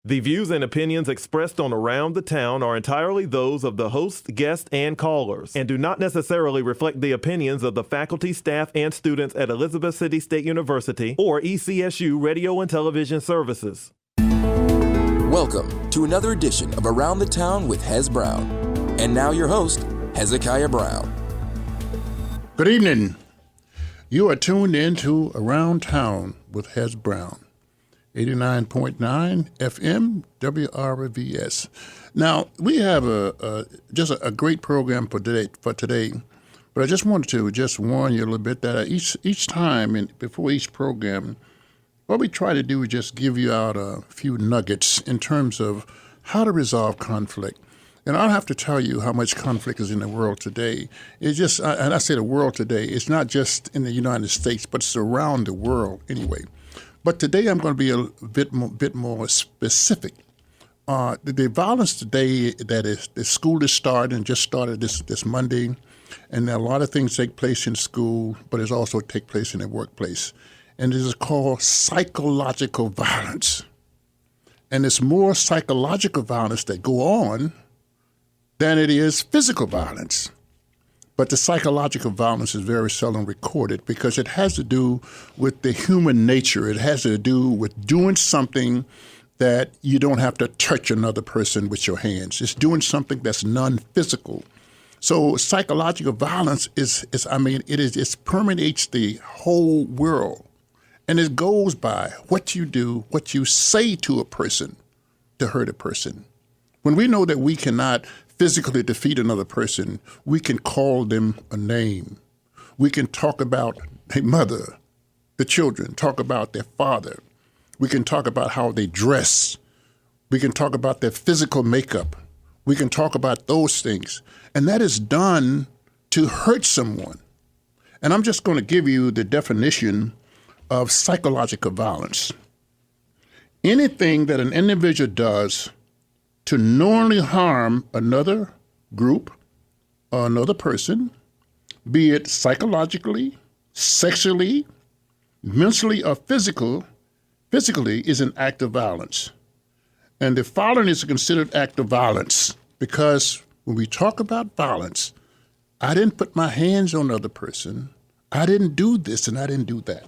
The views and opinions expressed on Around the Town are entirely those of the host, guests, and callers, and do not necessarily reflect the opinions of the faculty, staff, and students at Elizabeth City State University or ECSU Radio and Television Services. Welcome to another edition of Around the Town with Hez Brown. And now your host, Hezekiah Brown. Good evening. You are tuned in to Around Town with Hez Brown. 89.9 FM WRVS. Now, we have just a great program for today, but I just wanted to just warn you a little bit that each time and before each program, what we try to do is just give you out a few nuggets in terms of how to resolve conflict. And I'll have to tell you how much conflict is in the world today. It's just, and I say the world today, it's not just in the United States, but it's around the world anyway. But today I'm going to be a bit more specific. The violence today that is the school is starting, just started this Monday, and a lot of things take place in school, but it also take place in the workplace. And it is called psychological violence. And it's more psychological violence that go on than it is physical violence. But the psychological violence is very seldom recorded because it has to do with the human nature. It has to do with doing something that you don't have to touch another person with your hands. It's doing something that's non-physical. So psychological violence it permeates the whole world. And it goes by what you do, what you say to a person to hurt a person. When we know that we cannot physically defeat another person, we can call them a name. We can talk about their mother, the children, talk about their father. We can talk about how they dress. We can talk about their physical makeup. We can talk about those things. And that is done to hurt someone. And I'm just going to give you the definition of psychological violence. Anything that an individual does to knowingly harm another group or another person, be it psychologically, sexually, mentally, or physically, is an act of violence. And the following is a considered act of violence because when we talk about violence, I didn't put my hands on another person, I didn't do this and I didn't do that.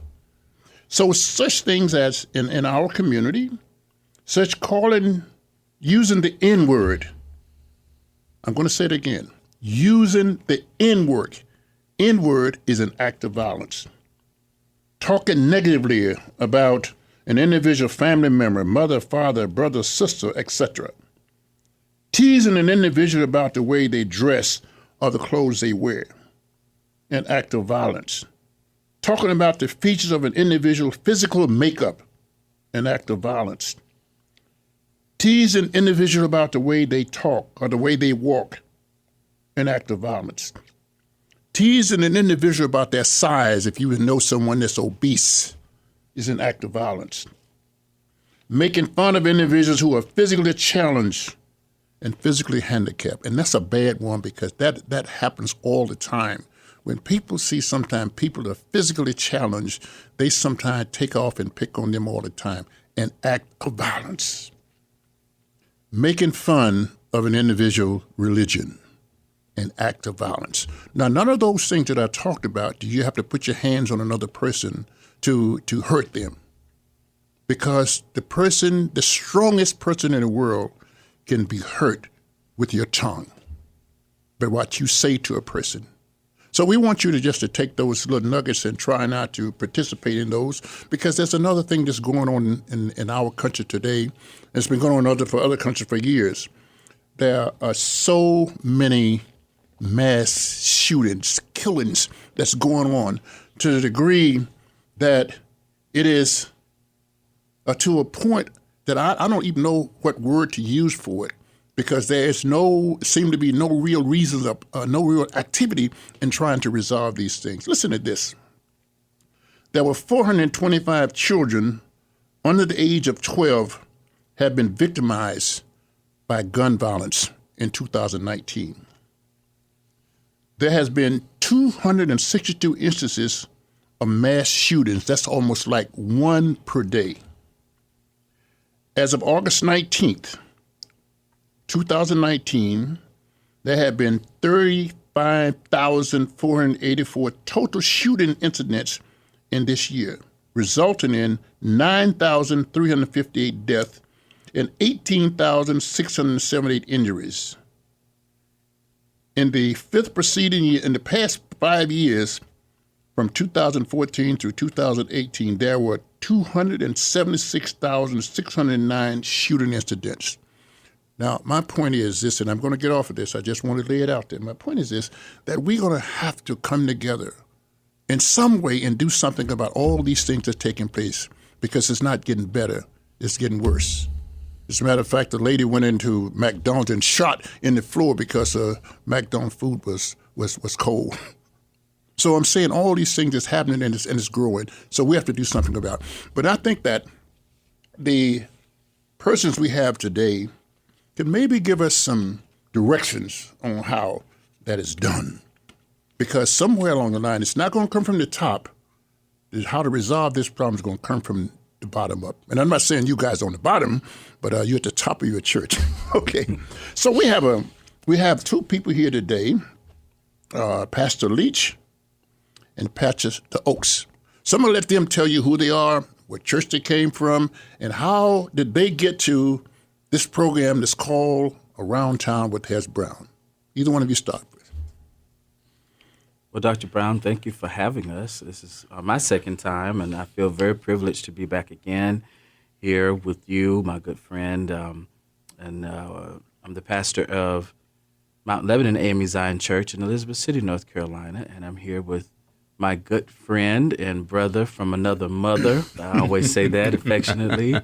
So such things as in our community, such using the N-word. I'm going to say it again. Using the N-word. N-word is an act of violence. Talking negatively about an individual family member, mother, father, brother, sister, etc. Teasing an individual about the way they dress or the clothes they wear. An act of violence. Talking about the features of an individual's physical makeup. An act of violence. Tease an individual about the way they talk or the way they walk, an act of violence. Tease an individual about their size, if you know someone that's obese, is an act of violence. Making fun of individuals who are physically challenged and physically handicapped, and that's a bad one because that happens all the time. When people see sometimes people that are physically challenged, they sometimes take off and pick on them all the time, an act of violence. Making fun of an individual religion, an act of violence. Now, none of those things that I talked about, do you have to put your hands on another person to hurt them? Because the strongest person in the world can be hurt with your tongue, but what you say to a person. So we want you to take those little nuggets and try not to participate in those because there's another thing that's going on in our country today. It's been going on for other countries for years. There are so many mass shootings, killings that's going on to the degree that it is to a point that I don't even know what word to use for it. Because seem to be no real reasons, no real activity in trying to resolve these things. Listen to this. There were 425 children under the age of 12 have been victimized by gun violence in 2019. There has been 262 instances of mass shootings. That's almost like one per day. As of August 19th, 2019, there have been 35,484 total shooting incidents in this year, resulting in 9,358 deaths and 18,678 injuries. In the fifth preceding year, in the past 5 years, from 2014 through 2018, there were 276,609 shooting incidents. Now, my point is this, and I'm going to get off of this. I just want to lay it out there. My point is this, that we're going to have to come together in some way and do something about all these things that are taking place, because it's not getting better. It's getting worse. As a matter of fact, the lady went into McDonald's and shot in the floor because McDonald's food was cold. So I'm saying all these things is happening and it's growing. So we have to do something about it. But I think that the persons we have today can maybe give us some directions on how that is done. Because somewhere along the line, it's not going to come from the top. How to resolve this problem is going to come from the bottom up. And I'm not saying you guys on the bottom, but you're at the top of your church. Okay. So we have two people here today, Pastor Leach and Pastor Oaks. So I'm going to let them tell you who they are, what church they came from, and how did they get to this program that's called Around Town with Hez Brown. Either one of you start with. Well, Dr. Brown, thank you for having us. This is my second time, and I feel very privileged to be back again here with you, my good friend. I'm the pastor of Mount Lebanon AME Zion Church in Elizabeth City, North Carolina, and I'm here with my good friend and brother from another mother. I always say that affectionately,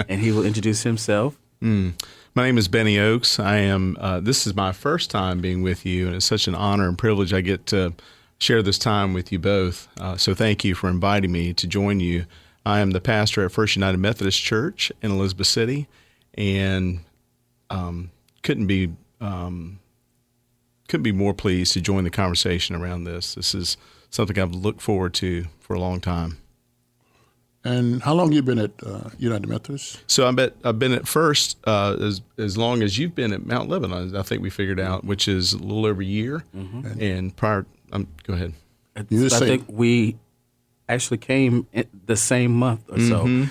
and he will introduce himself. My name is Benny Oaks. I am. This is my first time being with you, and it's such an honor and privilege I get to share this time with you both. So thank you for inviting me to join you. I am the pastor at First United Methodist Church in Elizabeth City, and couldn't be more pleased to join the conversation around this. This is something I've looked forward to for a long time. And how long have you been at United Methodist? So I've been at First as long as you've been at Mount Lebanon, I think we figured out, which is a little over a year. Mm-hmm. And prior, go ahead. I think we actually came the same month or so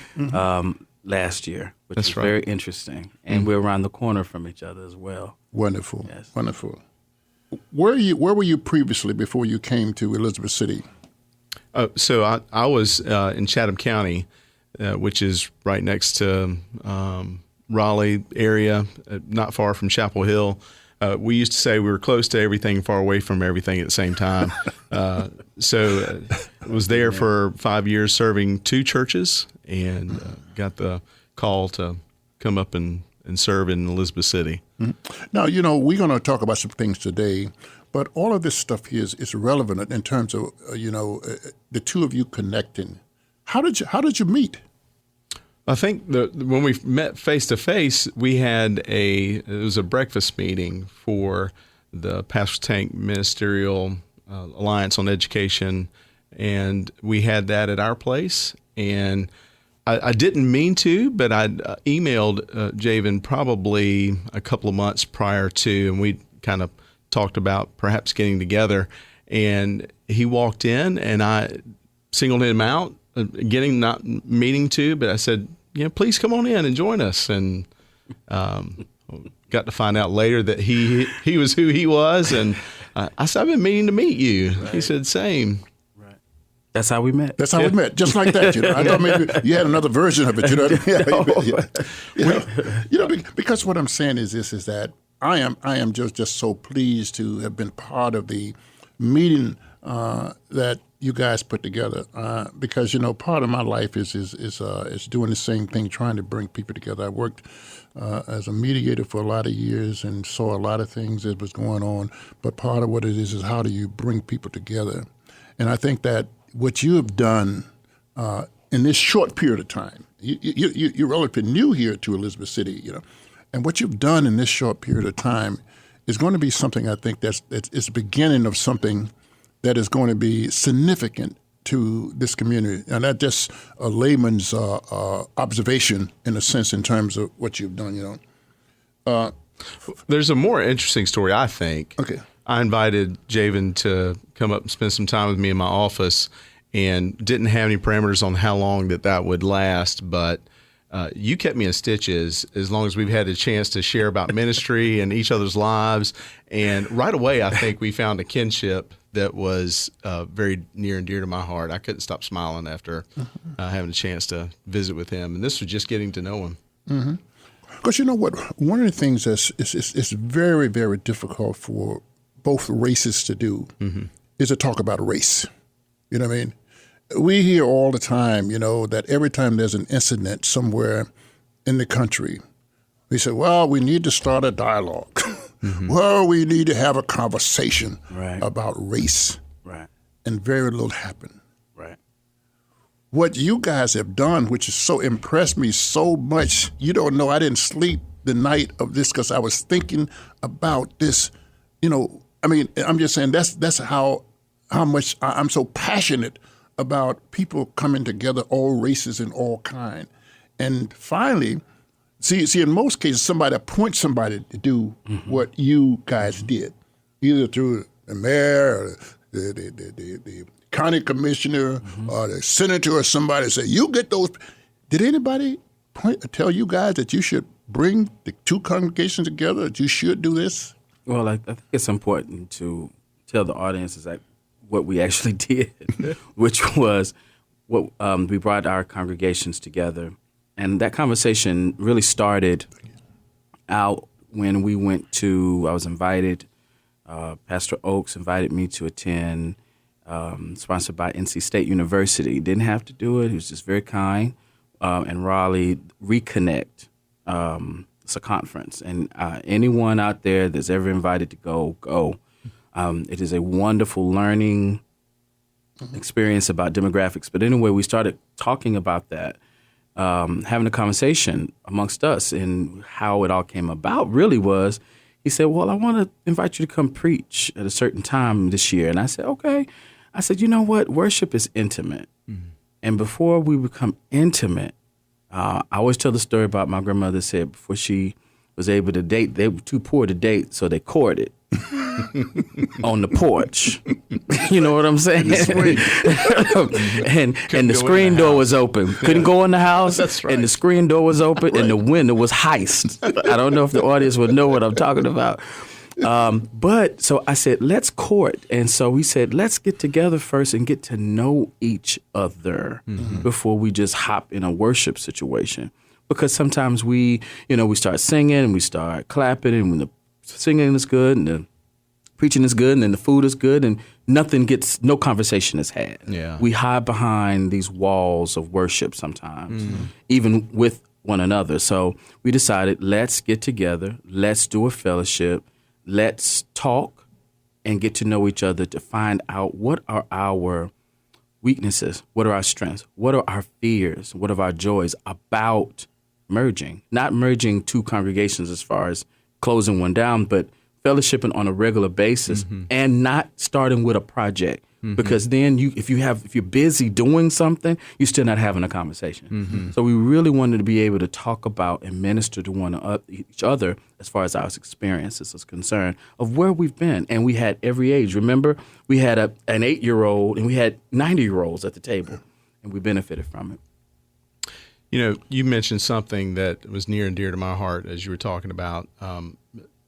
last year, which is very interesting. And we're around the corner from each other as well. Wonderful, yes. Wonderful. Where were you previously before you came to Elizabeth City? So I was in Chatham County, which is right next to Raleigh area, not far from Chapel Hill. We used to say we were close to everything, far away from everything at the same time. So I was there for 5 years serving two churches, and got the call to come up and serve in Elizabeth City. Mm-hmm. Now, we're going to talk about some things today, but all of this stuff here is relevant in terms of, the two of you connecting. How did you meet? I think when we met face to face, we had it was a breakfast meeting for the Pastor Tank Ministerial Alliance on Education, and we had that at our place. And I didn't mean to, but I emailed Javan probably a couple of months prior to, and we kind of talked about perhaps getting together. And he walked in, and I singled him out, not meaning to, but I said, please come on in and join us. And got to find out later that he was who he was. And I said, I've been meaning to meet you. Right. He said, same. Right. That's how we met. That's how we met, just like that. I thought maybe you had another version of it. Because what I'm saying is this: is that I am just so pleased to have been part of the meeting that you guys put together, because part of my life is doing the same thing, trying to bring people together. I worked as a mediator for a lot of years and saw a lot of things that was going on. But part of what it is how do you bring people together? And I think that what you have done in this short period of time, you're relatively new here to Elizabeth City, and what you've done in this short period of time is going to be something I think it's the beginning of something that is going to be significant to this community, and that's just a layman's observation, in a sense, in terms of what you've done. There's a more interesting story, I think. Okay. I invited Javan to come up and spend some time with me in my office, and didn't have any parameters on how long that would last, but you kept me in stitches as long as we've had a chance to share about ministry and each other's lives. And right away, I think we found a kinship that was very near and dear to my heart. I couldn't stop smiling after having a chance to visit with him. And this was just getting to know him. Mm-hmm. Because you know what? One of the things that's is very, very difficult for both races to do is to talk about race. You know what I mean? We hear all the time, that every time there's an incident somewhere in the country, we say, well, we need to start a dialogue. Well, we need to have a conversation about race. Right. And very little happened. Right. What you guys have done, which has so impressed me so much, you don't know, I didn't sleep the night of this because I was thinking about this. I'm just saying that's how much I'm so passionate about people coming together, all races and all kind. And finally, see, in most cases, somebody appoints somebody to do what you guys did, either through the mayor or the county commissioner or the senator or somebody say, you get those. Did anybody tell you guys that you should bring the two congregations together, that you should do this? Well, I think it's important to tell the audience that what we actually did, which was what we brought our congregations together. And that conversation really started out when we went I was invited, Pastor Oaks invited me to attend, sponsored by NC State University. Didn't have to do it. He was just very kind. And Raleigh Reconnect. It's a conference. And anyone out there that's ever invited to go. It is a wonderful learning experience about demographics. But anyway, we started talking about that, having a conversation amongst us, and how it all came about really was, he said, well, I want to invite you to come preach at a certain time this year. And I said, okay. I said, you know what? Worship is intimate. And before we become intimate, I always tell the story about my grandmother said before she was able to date, they were too poor to date, so they courted. On the porch. You know what I'm saying? and the screen door was open. Couldn't go in the house. That's right. And the screen door was open and the window was heist. I don't know if the audience would know what I'm talking about. But so I said, let's court. And so we said, let's get together first and get to know each other before we just hop in a worship situation. Because sometimes we start singing and we start clapping, and when the singing is good and the preaching is good and then the food is good and no conversation is had. Yeah. We hide behind these walls of worship sometimes, even with one another. So we decided, let's get together, let's do a fellowship, let's talk and get to know each other to find out what are our weaknesses, what are our strengths, what are our fears, what are our joys about merging. Not merging two congregations as far as closing one down, but fellowshipping on a regular basis and not starting with a project. Because then if you're busy doing something, you're still not having a conversation. So we really wanted to be able to talk about and minister to each other as far as our experiences is concerned of where we've been. And we had every age. Remember, we had an 8-year-old and we had 90-year-olds at the table, and we benefited from it. You mentioned something that was near and dear to my heart as you were talking about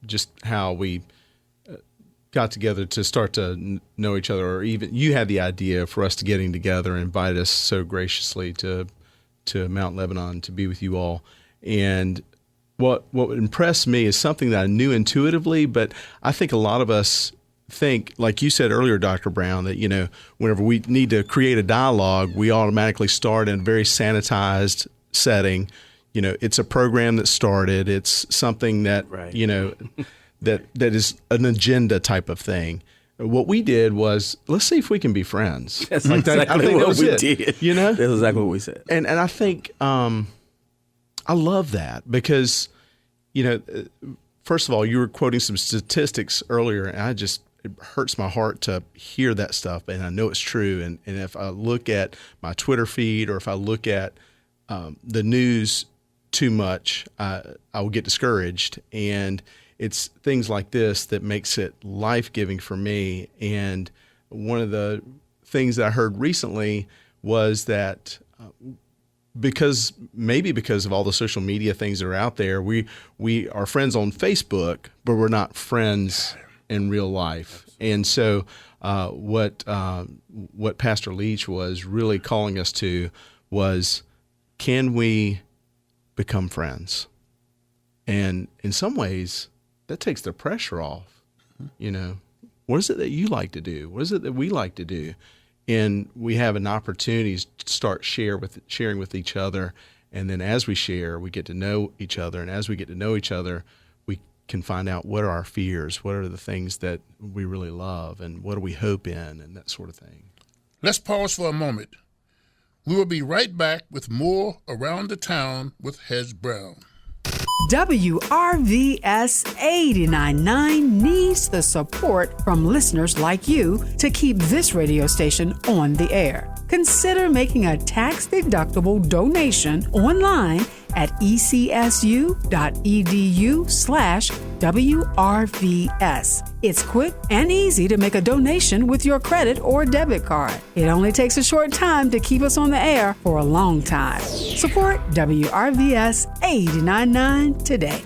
just how we got together to start to know each other, or even you had the idea for us to getting together and invite us so graciously to Mount Lebanon to be with you all. And what impressed me is something that I knew intuitively, but I think a lot of us think, like you said earlier, Dr. Brown, that, whenever we need to create a dialogue, we automatically start in a very sanitized setting. It's a program that started. It's something that, that is an agenda type of thing. What we did was, let's see if we can be friends. That's exactly what we did. That's exactly what we said. And I think I love that because, first of all, you were quoting some statistics earlier, and hurts my heart to hear that stuff, and I know it's true. And if I look at my Twitter feed or if I look at the news too much, I will get discouraged. And it's things like this that makes it life-giving for me. And one of the things that I heard recently was that because of all the social media things that are out there, we are friends on Facebook, but we're not friends in real life. And so what Pastor Leach was really calling us to was, can we become friends? And in some ways, that takes the pressure off. You know, what is it that you like to do? What is it that we like to do? And we have an opportunity to start sharing with each other. And then as we share, we get to know each other. And as we get to know each other, we can find out what are our fears, what are the things that we really love, and what do we hope in, and that sort of thing. Let's pause for a moment. We will be right back with more Around the Town with Hez Brown. WRVS 89.9 needs the support from listeners like you to keep this radio station on the air. Consider making a tax-deductible donation online at ecsu.edu/WRVS. It's quick and easy to make a donation with your credit or debit card. It only takes a short time to keep us on the air for a long time. Support WRVS 89.9 today.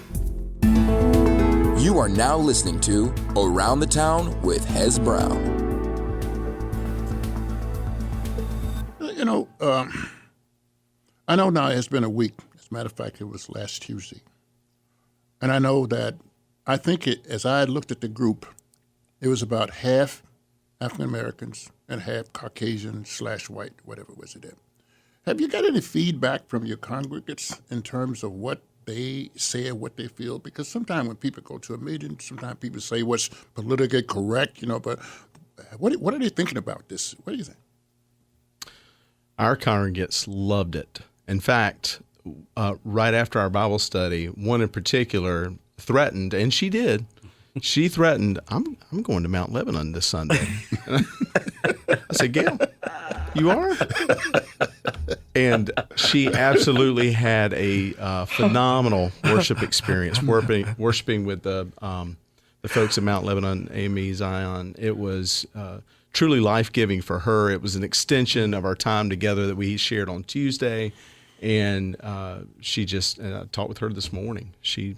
You are now listening to Around the Town with Hez Brown. You know, I know now it's been a week. As a matter of fact, it was last Tuesday. And I know that as I looked at the group, it was about half African Americans and half Caucasian/white, whatever was it. Have you got any feedback from your congregants in terms of what they say or what they feel? Because sometimes when people go to a meeting, sometimes people say what's politically correct, but what are they thinking about this? What do you think? Our congregants loved it. In fact, right after our Bible study, one in particular threatened, and she did. She threatened, I'm going to Mount Lebanon this Sunday. I said, Gail, you are? And she absolutely had a phenomenal worship experience, worshiping with the folks at Mount Lebanon, AME, Zion. It was truly life-giving for her. It was an extension of our time together that we shared on Tuesday, and she just talked with her this morning. She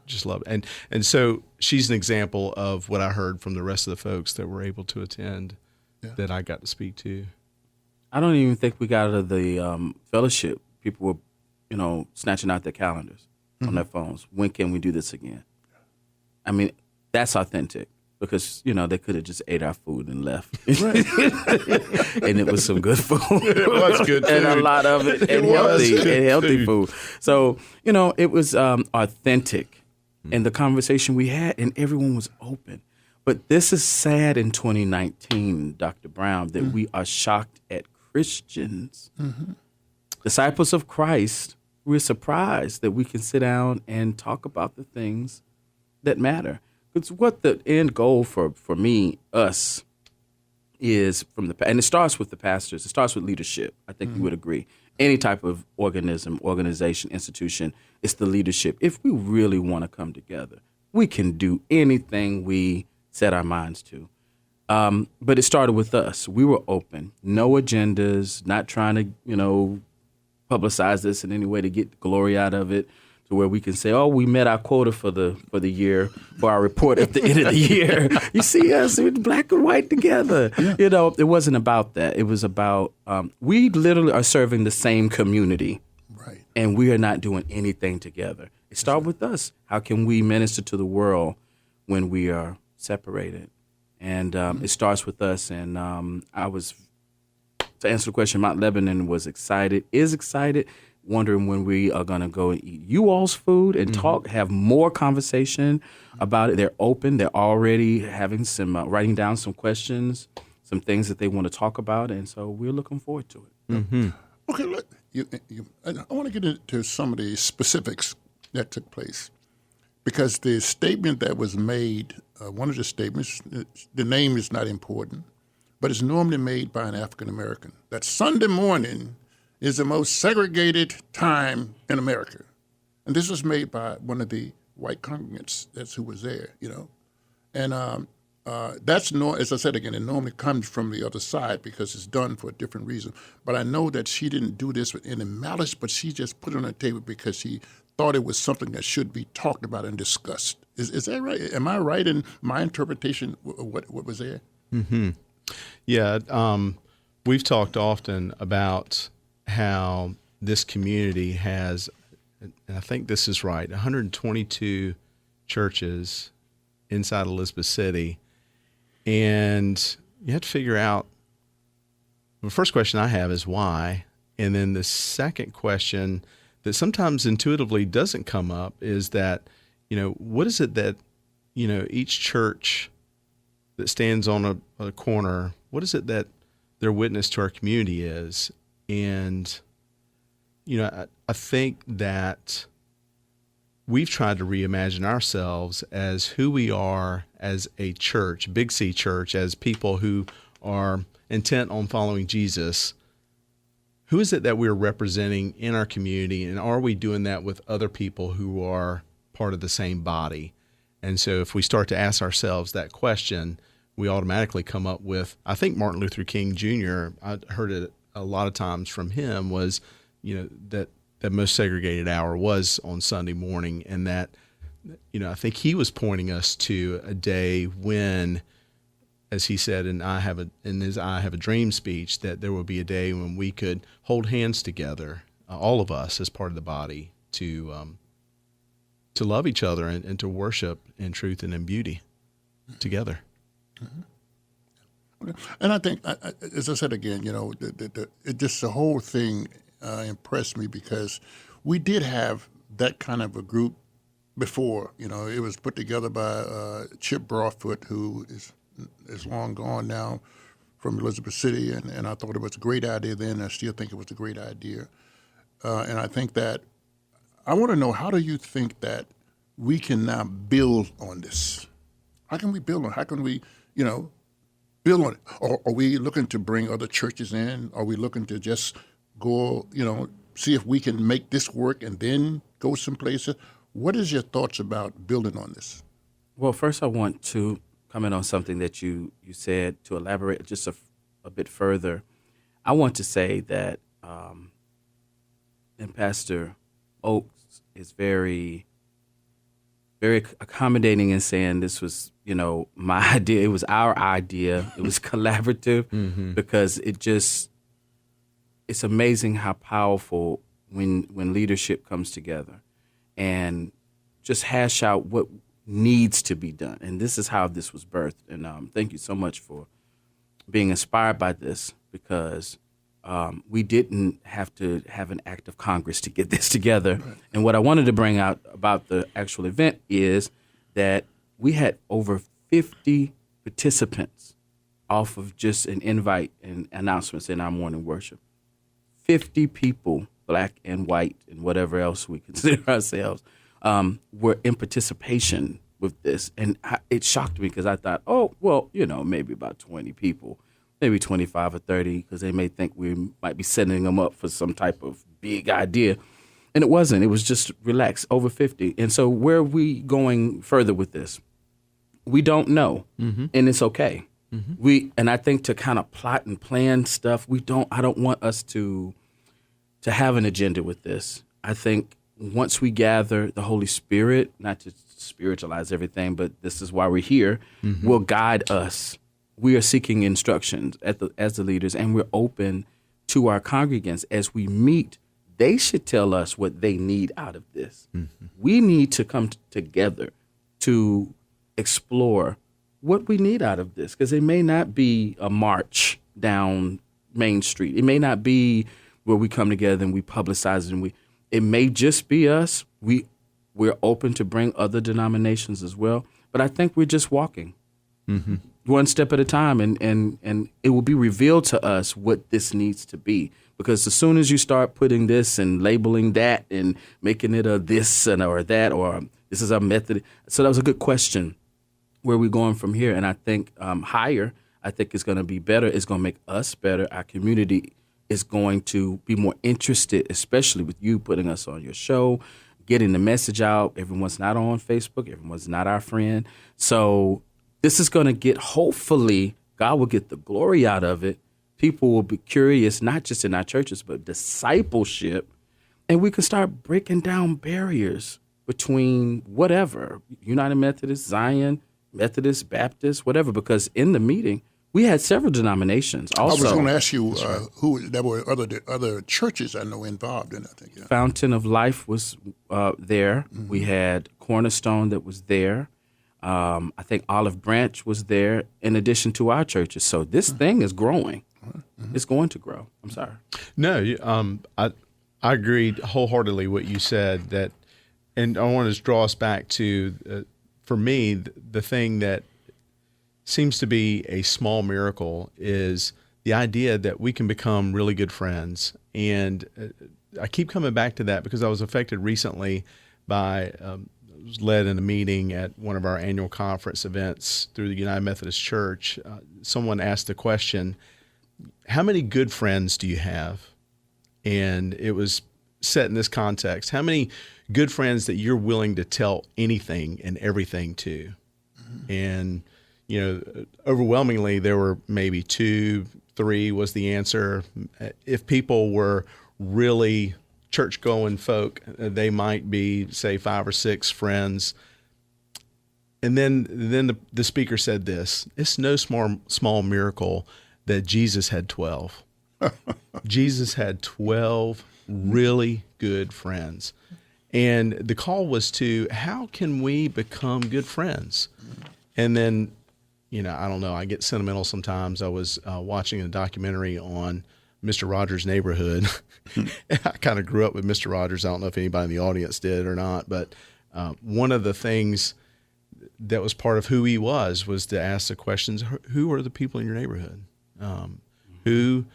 just loved it. And so she's an example of what I heard from the rest of the folks that were able to attend that I got to speak to. I don't even think we got out of the fellowship. People were, snatching out their calendars on their phones. When can we do this again? I mean, that's authentic. Because, they could have just ate our food and left. Right. And it was some good food. It was good food. And a lot of it. And healthy food. So, it was authentic. And the conversation we had, and everyone was open. But this is sad in 2019, Dr. Brown, that we are shocked at Christians, disciples of Christ. We're surprised that we can sit down and talk about the things that matter. It's what the end goal for me, us, is and it starts with the pastors. It starts with leadership. I think you would agree. Any type of organization, institution, it's the leadership. If we really want to come together, we can do anything we set our minds to. But it started with us. We were open, no agendas, not trying to, publicize this in any way to get glory out of it. Where we can say, we met our quota for the year, for our report at the end of the year. You see us, we're black and white together. Yeah. It wasn't about that. It was about, we literally are serving the same community. Right. And we are not doing anything together. It started with us. How can we minister to the world when we are separated? And it starts with us. And I was, to answer the question, Mount Lebanon is excited, wondering when we are going to go and eat you all's food and talk, have more conversation about it. They're open. They're already having some, writing down some questions, some things that they want to talk about. And so we're looking forward to it. Mm-hmm. Okay, look, I want to get into some of the specifics that took place. because the statement that was made, one of the statements, the name is not important, but it's normally made by an African American, that Sunday morning is the most segregated time in America. And this was made by one of the white congregants that's who was there, And that's, as I said again, it normally comes from the other side because it's done for a different reason. But I know that she didn't do this with any malice, but she just put it on the table because she thought it was something that should be talked about and discussed. Is that right? Am I right in my interpretation of what was there? Mm-hmm. Yeah, we've talked often about how this community has, and I think this is right, 122 churches inside Elizabeth City. And you have to figure out, the first question I have is why? And then the second question that sometimes intuitively doesn't come up is that, what is it that, each church that stands on a corner, what is it that their witness to our community is? And, I think that we've tried to reimagine ourselves as who we are as a church, Big C Church, as people who are intent on following Jesus. Who is it that we're representing in our community, and are we doing that with other people who are part of the same body? And so if we start to ask ourselves that question, we automatically come up with, I think Martin Luther King Jr., I heard it a lot of times from him, was, that most segregated hour was on Sunday morning, and that, I think he was pointing us to a day when, as he said in his I Have a Dream speech, that there will be a day when we could hold hands together, all of us as part of the body, to love each other and to worship in truth and in beauty together. Mm-hmm. And I think, as I said again, the whole thing impressed me because we did have that kind of a group before. It was put together by Chip Broadfoot, who is long gone now from Elizabeth City, and I thought it was a great idea then. I still think it was a great idea. And I think that I want to know, how do you think that we can now build on this? How can we build on it? How can we, build on it? Or are we looking to bring other churches in? Are we looking to just go, see if we can make this work and then go someplace? What is your thoughts about building on this? Well, first I want to comment on something that you said, to elaborate just a bit further. I want to say that and Pastor Oaks is very, very accommodating in saying this was, my idea. It was our idea. It was collaborative because it's amazing how powerful when leadership comes together and just hash out what needs to be done. And this is how this was birthed. And thank you so much for being inspired by this, because we didn't have to have an act of Congress to get this together. Right. And what I wanted to bring out about the actual event is that we had over 50 participants off of just an invite and announcements in our morning worship. 50 people, black and white and whatever else we consider ourselves, were in participation with this. And it shocked me because I thought, maybe about 20 people, maybe 25 or 30, because they may think we might be setting them up for some type of big idea. And it wasn't. It was just relaxed, over 50. And so where are we going further with this? We don't know, and it's okay. And I think to kind of plot and plan stuff, I don't want us to have an agenda with this. I think once we gather, the Holy Spirit, not to spiritualize everything, but this is why we're here, will guide us. We are seeking instructions as the leaders, and we're open to our congregants as we meet. They should tell us what they need out of this. We need to come together to explore what we need out of this, because it may not be a march down Main Street. It may not be where we come together and we publicize it, it may just be us. We're open to bring other denominations as well, but I think we're just walking one step at a time, and it will be revealed to us what this needs to be. Because as soon as you start putting this and labeling that and making it a this and or that or This is our method. So that was a good question. Where are we going from here? And I think higher, I think is going to be better. It's going to make us better. Our community is going to be more interested, especially with you putting us on your show, getting the message out. Everyone's not on Facebook. Everyone's not our friend. So this is going to get, hopefully, God will get the glory out of it. People will be curious, not just in our churches, but discipleship. And we can start breaking down barriers between whatever, United Methodist, Zion, Methodist, Baptist, whatever, because in the meeting, we had several denominations also. I was going to ask you who there were other churches I know involved in, I think. Yeah. Fountain of Life was there. Mm-hmm. We had Cornerstone that was there. I think Olive Branch was there in addition to our churches. So this thing is growing. Mm-hmm. It's going to grow. I'm sorry. No, I agreed wholeheartedly what you said, that, and I want to draw us back to, for me, the thing that seems to be a small miracle is the idea that we can become really good friends. And I keep coming back to that because I was affected recently by, was led in a meeting at one of our annual conference events through the United Methodist Church. Someone asked the question, how many good friends do you have? And it was set in this context. How many good friends that you're willing to tell anything and everything to? Mm-hmm. And, overwhelmingly, there were maybe 2, 3 was the answer. If people were really church-going folk, they might be, say, 5 or 6 friends. And then the speaker said this: it's no small miracle that Jesus had 12. Jesus had 12 really good friends. And the call was to, how can we become good friends? And then, I don't know, I get sentimental sometimes. I was watching a documentary on Mr. Rogers' Neighborhood. I kind of grew up with Mr. Rogers. I don't know if anybody in the audience did or not, but one of the things that was part of who he was to ask the questions, who are the people in your neighborhood? And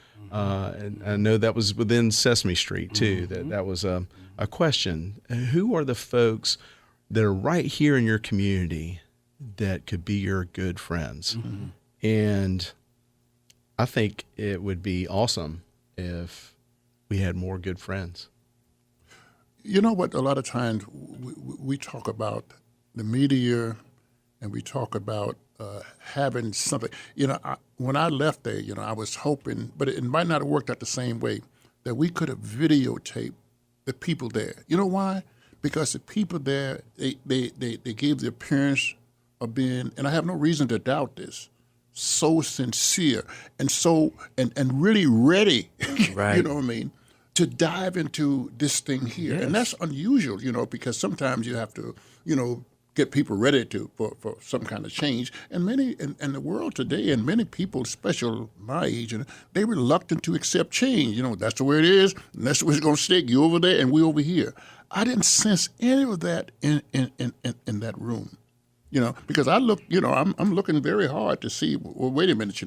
I know that was within Sesame Street too, that was a question. Who are the folks that are right here in your community that could be your good friends? Mm-hmm. And I think it would be awesome if we had more good friends. You know what? A lot of times we talk about the media and we talk about having something. When I left there, I was hoping, but it might not have worked out the same way, that we could have videotaped the people there. You know why? Because the people there, they gave the appearance of being, and I have no reason to doubt this, so sincere and so and really ready, right. You know what I mean, to dive into this thing here. Yes. And that's unusual, because sometimes you have to, get people ready for some kind of change. And many in the world today, and many people, especially my age, they're reluctant to accept change. That's the way it is, and that's the way it's going to stick. You over there, and we over here. I didn't sense any of that in that room. Because I look, I'm looking very hard to see. Well, wait a minute,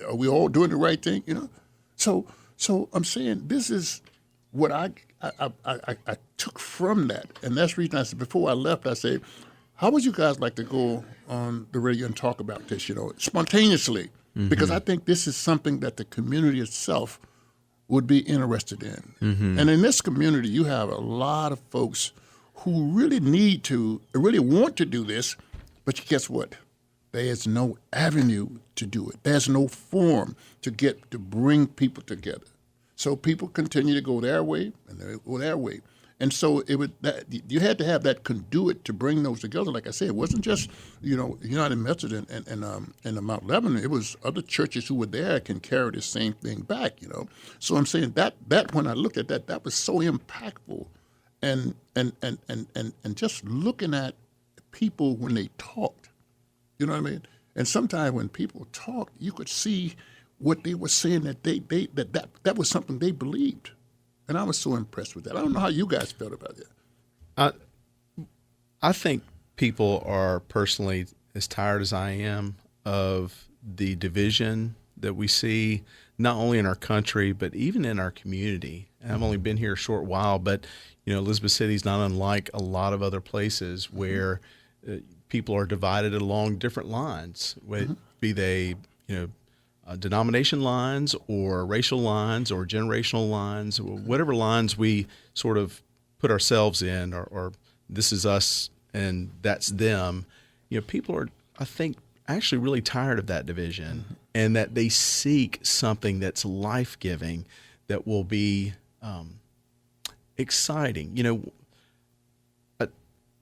are we all doing the right thing? So I'm saying this is what I took from that, and that's the reason I said before I left, I said, how would you guys like to go on the radio and talk about this, spontaneously? Mm-hmm. Because I think this is something that the community itself would be interested in. Mm-hmm. And in this community, you have a lot of folks who really really want to do this, but guess what? There's no avenue to do it. There's no forum to bring people together. So people continue to go their way, and they go their way. And so you had to have that conduit to bring those together. Like I said, it wasn't just United Methodist and Mount Lebanon. It was other churches who were there can carry the same thing back. So I'm saying that when I looked at that was so impactful, and just looking at people when they talked, you know what I mean. And sometimes when people talked, you could see what they were saying, that that was something they believed. And I was so impressed with that. I don't know how you guys felt about that. I think people are personally as tired as I am of the division that we see, not only in our country, but even in our community. and I've only been here a short while, but Elizabeth City is not unlike a lot of other places where people are divided along different lines, be they denomination lines or racial lines or generational lines, whatever lines we sort of put ourselves in, or this is us and that's them. People are, I think, actually really tired of that division, and that they seek something that's life-giving, that will be exciting.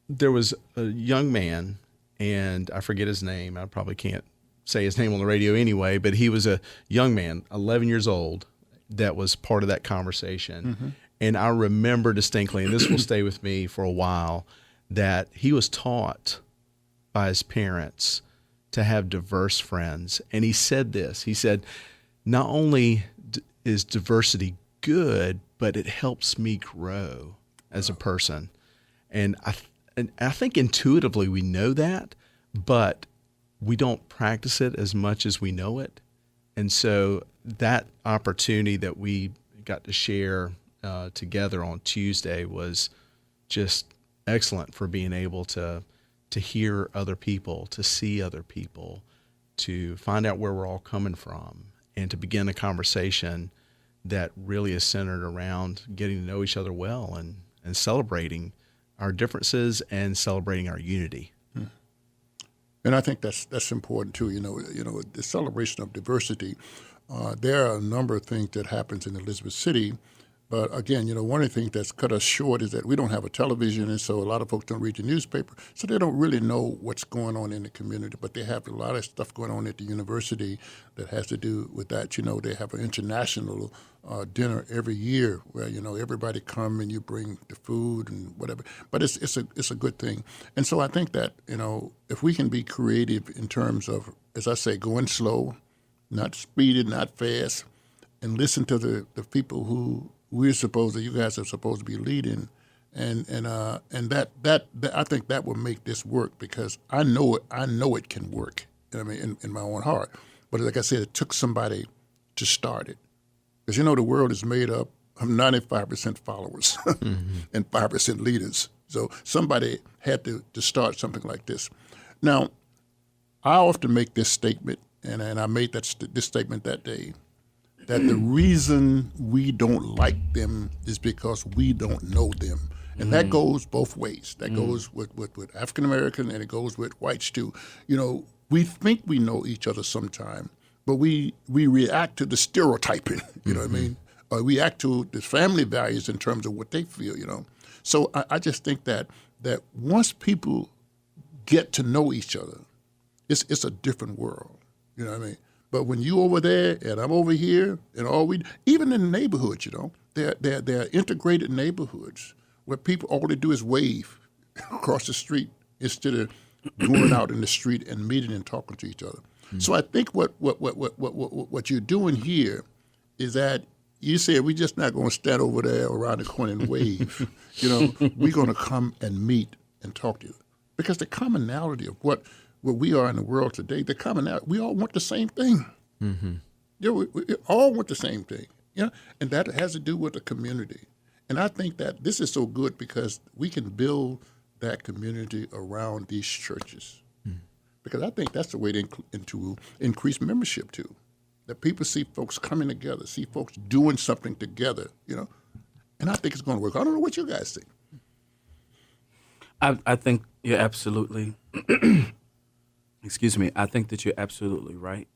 There was a young man, and I forget his name. I probably can't say his name on the radio anyway, but he was a young man, 11 years old, that was part of that conversation. And I remember distinctly, and this will stay with me for a while, that he was taught by his parents to have diverse friends. And he said this, he said, not only is diversity good, but it helps me grow as a person. And I think intuitively we know that, but we don't practice it as much as we know it. And so that opportunity that we got to share together on Tuesday was just excellent for being able to hear other people, to see other people, to find out where we're all coming from, and to begin a conversation that really is centered around getting to know each other well and celebrating our differences and celebrating our unity. And I think that's important too. The celebration of diversity. There are a number of things that happens in Elizabeth City, but again, one of the things that's cut us short is that we don't have a television, and so a lot of folks don't read the newspaper, so they don't really know what's going on in the community. But they have a lot of stuff going on at the university that has to do with that. They have an international dinner every year where everybody come and you bring the food and whatever. But it's a good thing. And so I think that if we can be creative in terms of, as I say, going slow, not speeding, not fast, and listen to the people who you guys are supposed to be leading, and that I think that will make this work, because I know it can work. In my own heart. But like I said, it took somebody to start it. Because the world is made up of 95% followers and 5% leaders. So somebody had to start something like this. Now, I often make this statement, and I made this statement that day, that the reason we don't like them is because we don't know them. And that goes both ways. That goes with African American, and it goes with whites too. We think we know each other sometime, but we react to the stereotyping, what I mean? Or we react to the family values in terms of what they feel, So I just think that once people get to know each other, it's a different world, you know what I mean? But when you over there and I'm over here, and even in the neighborhoods, they're integrated neighborhoods where people, all they do is wave across the street instead of going out in the street and meeting and talking to each other. So I think what you're doing here is that you said we're just not going to stand over there around the corner and wave. We're going to come and meet and talk to you, because the commonality of what we are in the world today, the commonality, we all want the same thing. We all want the same thing. And that has to do with the community. And I think that this is so good because we can build that community around these churches. Because I think that's the way to increase membership too. That people see folks coming together, see folks doing something together, And I think it's going to work. I don't know what you guys think. I think you're absolutely, excuse me, I think that you're absolutely right.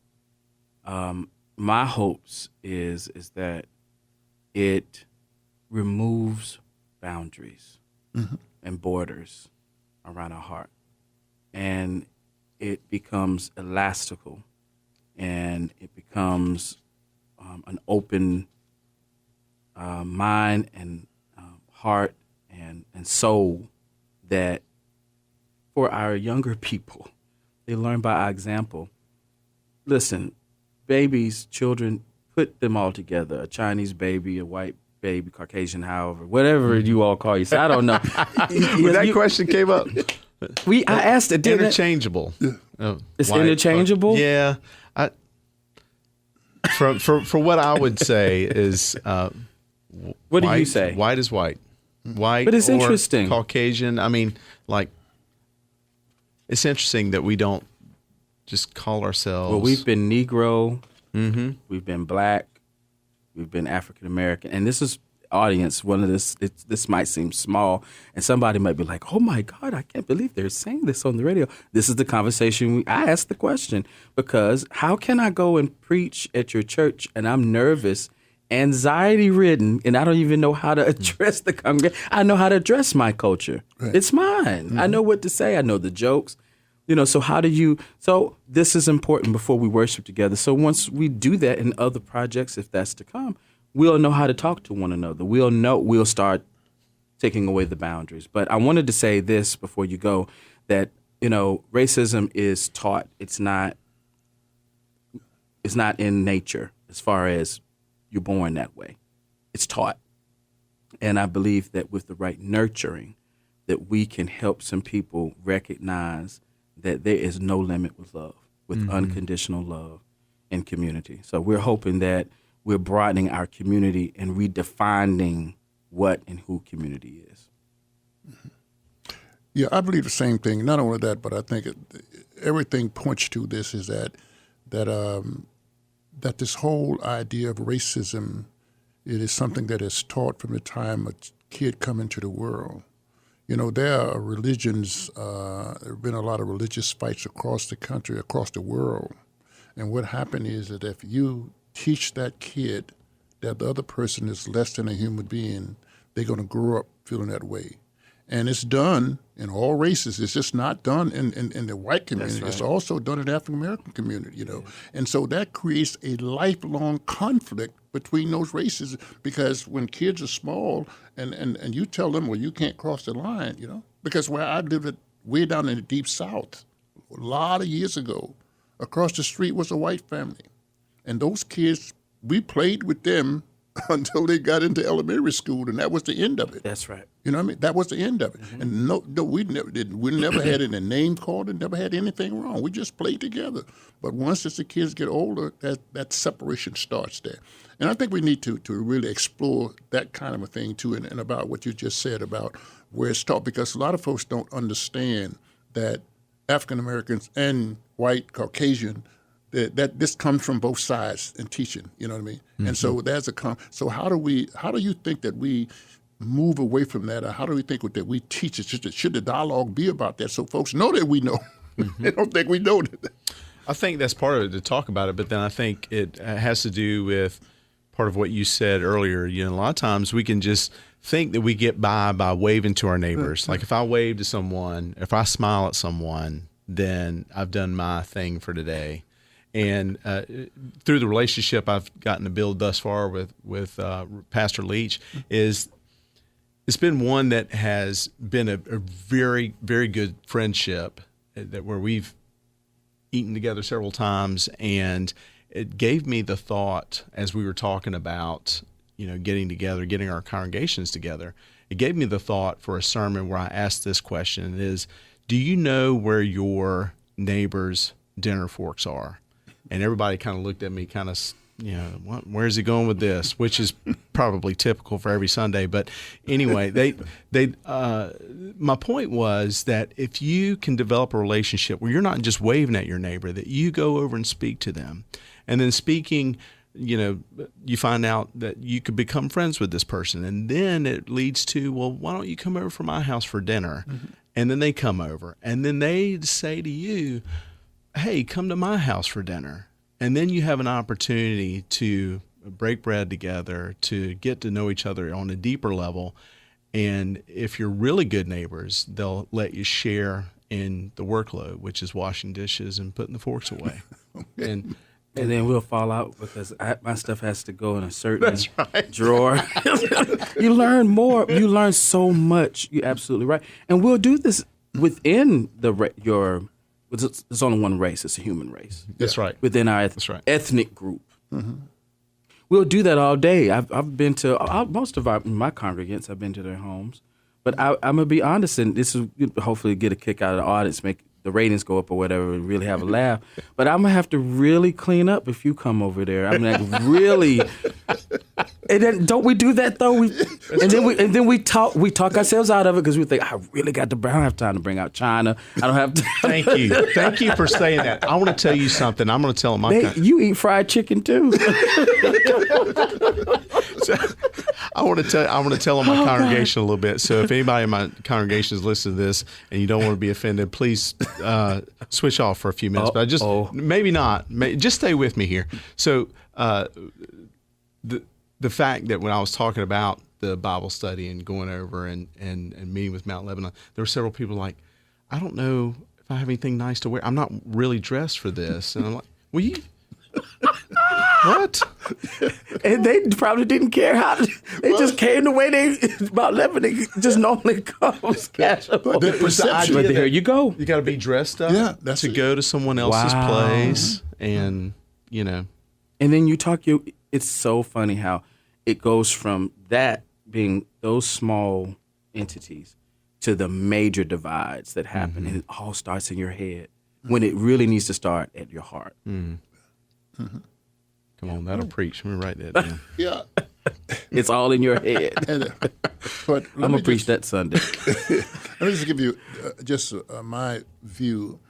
My hopes is that it removes boundaries and borders around our heart. And it becomes elastical, and it becomes an open mind and heart and soul that for our younger people, they learn by our example. Listen, babies, children, put them all together, a Chinese baby, a white baby, Caucasian, however, whatever you all call yourself. I don't know. When that question came up, I asked it. Interchangeable. It's interchangeable? Yeah. For what I would say is What white, do you say? White is white. White But it's or interesting. Caucasian. I mean, like, it's interesting that we don't just call ourselves. Well, we've been Negro, Mm-hmm. we've been Black, we've been African American, and this is audience. One of this might seem small, and somebody might be like, "Oh my God, I can't believe they're saying this on the radio." This is the conversation. I asked the question because how can I go and preach at your church and I'm nervous, anxiety ridden, and I don't even know how to address the congregation. I know how to address my culture. Right. It's mine. Mm-hmm. I know what to say. I know the jokes. So how do you, so this is important before we worship together. So once we do that in other projects, if that's to come, we'll know how to talk to one another. We'll start taking away the boundaries. But I wanted to say this before you go, that, racism is taught. It's not in nature as far as you're born that way. It's taught. And I believe that with the right nurturing, that we can help some people recognize that there is no limit with love, with unconditional love in community. So we're hoping that we're broadening our community and redefining what and who community is. Yeah, I believe the same thing. Not only that, but I think everything points to this is that this whole idea of racism, it is something that is taught from the time a kid come into the world. There are religions, there have been a lot of religious fights across the country, across the world. And what happened is that if you teach that kid that the other person is less than a human being, they're going to grow up feeling that way. And it's done in all races. It's just not done in the white community. Right. It's also done in the African American community, Yeah. And so that creates a lifelong conflict between those races, because when kids are small and you tell them, well, you can't cross the line, because where I lived way down in the deep South, a lot of years ago, across the street was a white family. And those kids, we played with them until they got into elementary school, and that was the end of it. That's right. You know what I mean? That was the end of it. Mm-hmm. And no, we never did. We never had any name called and never had anything wrong. We just played together. But once as the kids get older, that separation starts there. And I think we need to really explore that kind of a thing too, and about what you just said about where it's taught, because a lot of folks don't understand that African Americans and white, Caucasian, that this comes from both sides in teaching, you know what I mean? Mm-hmm. And so there's so how do you think that we move away from that, or how do we think that we teach it? Should the dialogue be about that so folks know that we know? Mm-hmm. They don't think we know that. I think that's part of it, to talk about it, but then I think it has to do with part of what you said earlier. A lot of times we can just think that we get by waving to our neighbors. Like if I wave to someone, if I smile at someone, then I've done my thing for today. And through the relationship I've gotten to build thus far with Pastor Leach, it's been one that has been a very, very good friendship, where we've eaten together several times, and it gave me the thought, as we were talking about, getting together, getting our congregations together, it gave me the thought for a sermon where I asked this question, is, do you know where your neighbor's dinner forks are? And everybody kind of looked at me kind of, where's he going with this? Which is probably typical for every Sunday. But anyway, my point was that if you can develop a relationship where you're not just waving at your neighbor, that you go over and speak to them. And then speaking, you find out that you could become friends with this person. And then it leads to, well, why don't you come over to my house for dinner? Mm-hmm. And then they come over. And then they say to you, hey, come to my house for dinner. And then you have an opportunity to break bread together, to get to know each other on a deeper level. And if you're really good neighbors, they'll let you share in the workload, which is washing dishes and putting the forks away. And then we'll fall out because my stuff has to go in a certain drawer. You learn more. You learn so much. You're absolutely right. And we'll do this within your... It's only one race. It's a human race. That's right. Within our ethnic group. Mm-hmm. We'll do that all day. I've been to most of my congregants. I've been to their homes. But I'm going to be honest, and this is hopefully get a kick out of the audience, make the ratings go up or whatever and really have a laugh. But I'm gonna have to really clean up if you come over there. I mean, like, really. And then don't we do that though? And then we talk ourselves out of it because we think, I don't have time to bring out China. I don't have time. Thank you for saying that. I want to tell you something. I'm going to tell them you eat fried chicken too. So, I want to tell them my congregation a little bit. So if anybody in my congregation is listening to this and you don't want to be offended, please switch off for a few minutes. But maybe not. Just stay with me here. So the fact that when I was talking about the Bible study and going over and meeting with Mount Lebanon, there were several people like, I don't know if I have anything nice to wear. I'm not really dressed for this. And I'm like, well, you... What? And they probably didn't care how. They just came the way Mount Lebanon just normally comes casual. But the perception. But there you go. You got to be dressed up to go to someone else's place. And, And then you talk, it's so funny how it goes from that being those small entities to the major divides that happen. And it all starts in your head when it really needs to start at your heart. Come on, that'll preach. Let me write that down. Yeah. It's all in your head. But I'm going to preach that Sunday. Let me just give you my view.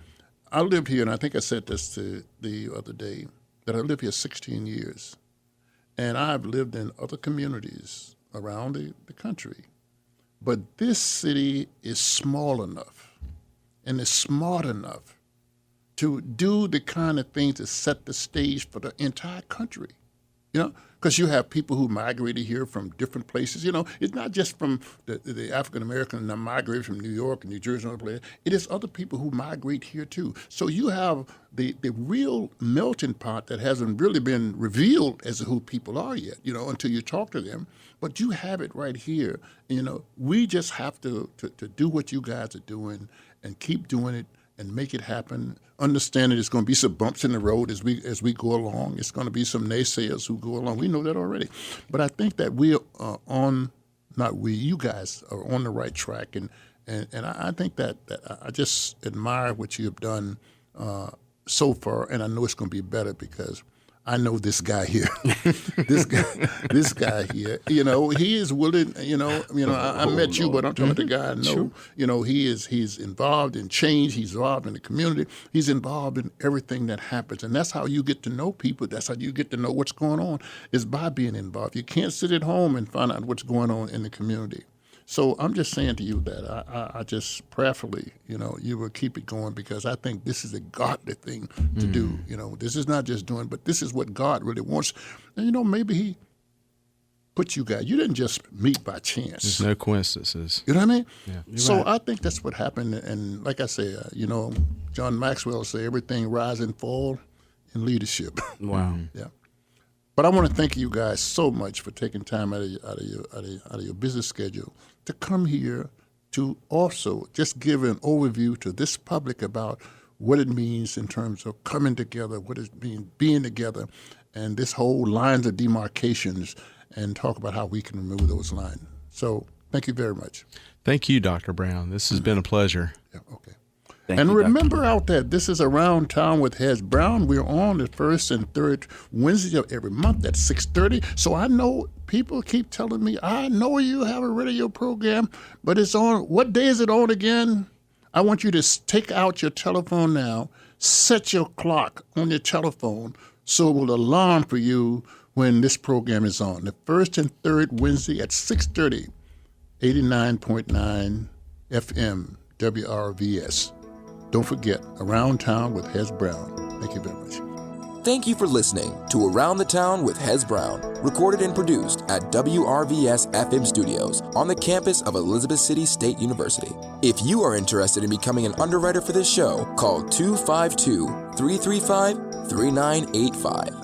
I live here, and I think I said this to the other day, that I live here 16 years. And I've lived in other communities around the country. But this city is small enough and is smart enough to do the kind of things that set the stage for the entire country, because you have people who migrated here from different places. It's not just from the African American that migrated from New York and New Jersey and other places. It is other people who migrate here too. So you have the real melting pot that hasn't really been revealed as to who people are yet, until you talk to them. But you have it right here. We just have to do what you guys are doing and keep doing it and make it happen. Understanding there's going to be some bumps in the road as we go along. It's going to be some naysayers who go along. We know that already. But I think that we are you guys are on the right track. And I think that I just admire what you have done so far. And I know it's going to be better because I know this guy here. this guy here, he is willing, I met you, but I'm talking about the guy I know. Sure. He's involved in change. He's involved in the community. He's involved in everything that happens. And that's how you get to know people. That's how you get to know what's going on, is by being involved. You can't sit at home and find out what's going on in the community. So I'm just saying to you that I just prayerfully, you will keep it going, because I think this is a godly thing to do. This is not just doing, but this is what God really wants. And, maybe he put you guys, you didn't just meet by chance. There's no coincidences. You know what I mean? Yeah. So right. I think that's what happened. And like I say, John Maxwell say everything rise and fall in leadership. Wow. Yeah. But I want to thank you guys so much for taking time out of your busy schedule to come here to also just give an overview to this public about what it means in terms of coming together, what it means being together, and this whole lines of demarcations, and talk about how we can remove those lines. So thank you very much. Thank you, Dr. Brown. This has been a pleasure. Yeah, okay. Thank you, remember out there, this is Around Town with Hez Brown. We're on the first and third Wednesday of every month at 6:30. So I know people keep telling me, I know you have a radio program, but it's on. What day is it on again? I want you to take out your telephone now, set your clock on your telephone so it will alarm for you when this program is on. The first and third Wednesday at 6:30, 89.9 FM, WRVS. Don't forget, Around Town with Hez Brown. Thank you very much. Thank you for listening to Around the Town with Hez Brown, recorded and produced at WRVS-FM Studios on the campus of Elizabeth City State University. If you are interested in becoming an underwriter for this show, call 252-335-3985.